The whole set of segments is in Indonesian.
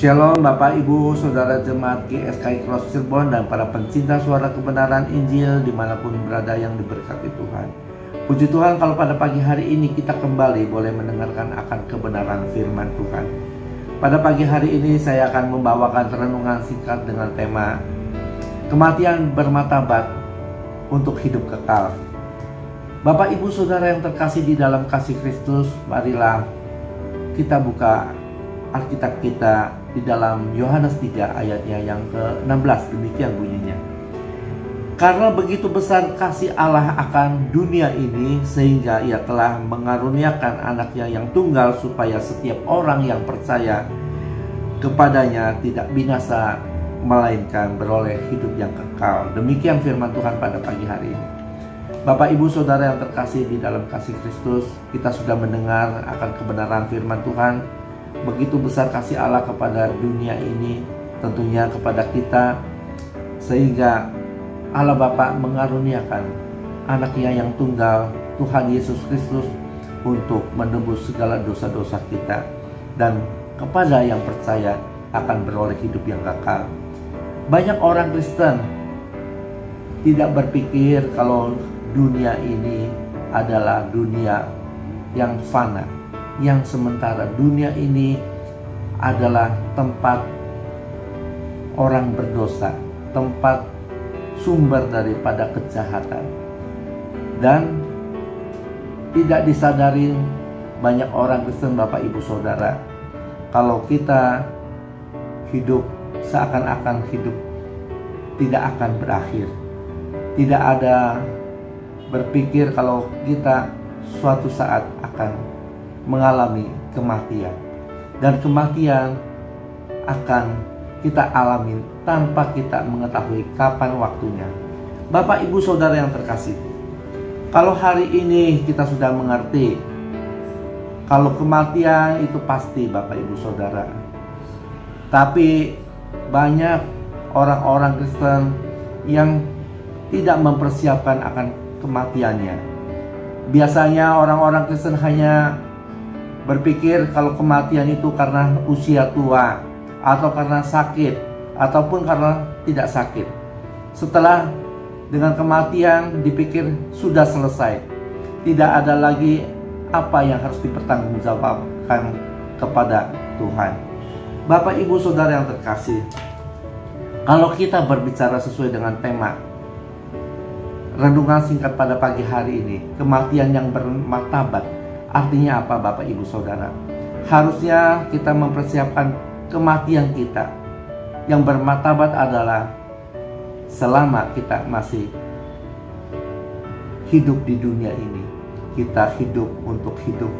Shalom Bapak Ibu Saudara Jemaat GSKI Cross Cirebon dan para pencinta suara kebenaran Injil dimanapun berada yang diberkati Tuhan. Puji Tuhan kalau pada pagi hari ini kita kembali boleh mendengarkan akan kebenaran firman Tuhan. Pada pagi hari ini saya akan membawakan renungan singkat dengan tema kematian bermartabat untuk hidup kekal. Bapak Ibu Saudara yang terkasih di dalam kasih Kristus, marilah kita buka Alkitab kita di dalam Yohanes 3 ayatnya yang ke-16, demikian bunyinya. Karena begitu besar kasih Allah akan dunia ini, sehingga ia telah mengaruniakan anaknya yang tunggal, supaya setiap orang yang percaya kepadanya tidak binasa, melainkan beroleh hidup yang kekal. Demikian firman Tuhan pada pagi hari ini. Bapak Ibu Saudara yang terkasih di dalam kasih Kristus, kita sudah mendengar akan kebenaran firman Tuhan. Begitu besar kasih Allah kepada dunia ini, tentunya kepada kita, sehingga Allah Bapa mengaruniakan anaknya yang tunggal, Tuhan Yesus Kristus, untuk menebus segala dosa-dosa kita, dan kepada yang percaya akan beroleh hidup yang kekal. Banyak orang Kristen tidak berpikir kalau dunia ini adalah dunia yang fana, yang sementara. Dunia ini adalah tempat orang berdosa, tempat sumber daripada kejahatan, dan tidak disadari banyak orang Kristen, Bapak Ibu Saudara, kalau kita hidup seakan-akan hidup tidak akan berakhir. Tidak ada berpikir kalau kita suatu saat akan mengalami kematian, dan kematian akan kita alami tanpa kita mengetahui kapan waktunya. Bapak Ibu Saudara yang terkasih, kalau hari ini kita sudah mengerti kalau kematian itu pasti, Bapak Ibu Saudara, tapi banyak orang-orang Kristen yang tidak mempersiapkan akan kematiannya. Biasanya orang-orang Kristen hanya berpikir kalau kematian itu karena usia tua, atau karena sakit, ataupun karena tidak sakit. Setelah dengan kematian dipikir sudah selesai, tidak ada lagi apa yang harus dipertanggungjawabkan kepada Tuhan. Bapak Ibu Saudara yang terkasih, kalau kita berbicara sesuai dengan tema renungan singkat pada pagi hari ini, kematian yang bermartabat, artinya apa Bapak Ibu Saudara? Harusnya kita mempersiapkan kematian kita yang bermartabat adalah selama kita masih hidup di dunia ini. Kita hidup untuk hidup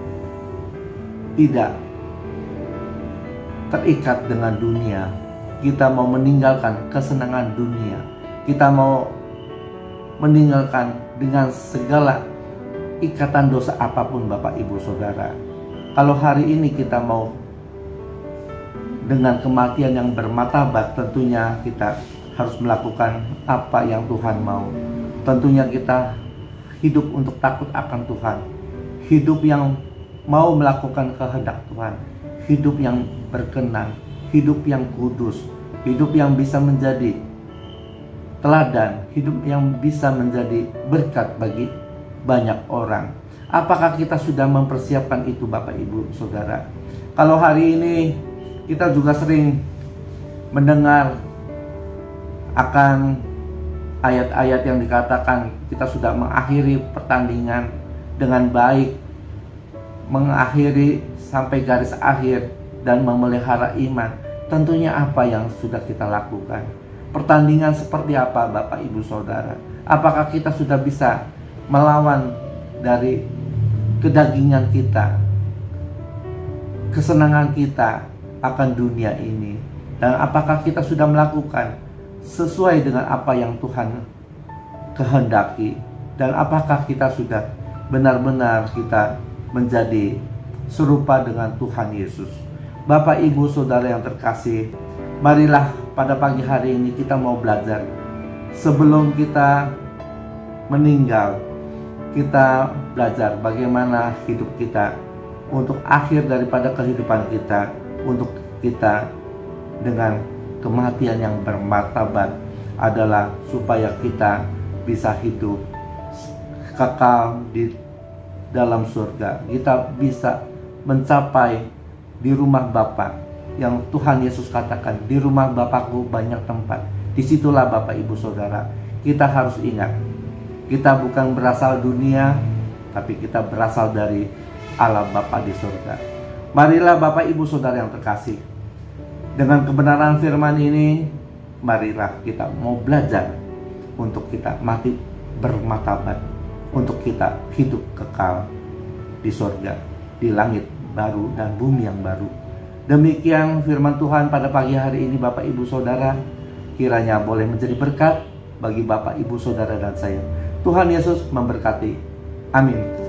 tidak terikat dengan dunia. Kita mau meninggalkan kesenangan dunia. Kita mau meninggalkan dengan segala ikatan dosa apapun, Bapak Ibu Saudara. Kalau hari ini kita mau dengan kematian yang bermartabat, tentunya kita harus melakukan apa yang Tuhan mau. Tentunya kita hidup untuk takut akan Tuhan, hidup yang mau melakukan kehendak Tuhan, hidup yang berkenan, hidup yang kudus, hidup yang bisa menjadi teladan, hidup yang bisa menjadi berkat bagi banyak orang. Apakah kita sudah mempersiapkan itu, Bapak Ibu Saudara? Kalau hari ini kita juga sering mendengar akan ayat-ayat yang dikatakan kita sudah mengakhiri pertandingan dengan baik, mengakhiri sampai garis akhir, dan memelihara iman. Tentunya apa yang sudah kita lakukan? Pertandingan seperti apa, Bapak Ibu Saudara? Apakah kita sudah bisa melawan dari kedagingan kita, kesenangan kita akan dunia ini? Dan apakah kita sudah melakukan sesuai dengan apa yang Tuhan kehendaki? Dan apakah kita sudah benar-benar kita menjadi serupa dengan Tuhan Yesus? Bapak Ibu Saudara yang terkasih, marilah pada pagi hari ini kita mau belajar. Sebelum kita meninggal, kita belajar bagaimana hidup kita untuk akhir daripada kehidupan kita, untuk kita dengan kematian yang bermartabat adalah supaya kita bisa hidup kekal di dalam surga. Kita bisa mencapai di rumah Bapa yang Tuhan Yesus katakan, di rumah Bapakku banyak tempat. Disitulah Bapak Ibu Saudara. Kita harus ingat, kita bukan berasal dunia, tapi kita berasal dari Allah Bapa di surga. Marilah Bapak Ibu Saudara yang terkasih, dengan kebenaran firman ini, marilah kita mau belajar untuk kita mati bermartabat, untuk kita hidup kekal di surga, di langit baru dan bumi yang baru. Demikian firman Tuhan pada pagi hari ini Bapak Ibu Saudara. Kiranya boleh menjadi berkat bagi Bapak Ibu Saudara dan saya. Tuhan Yesus memberkati. Amin.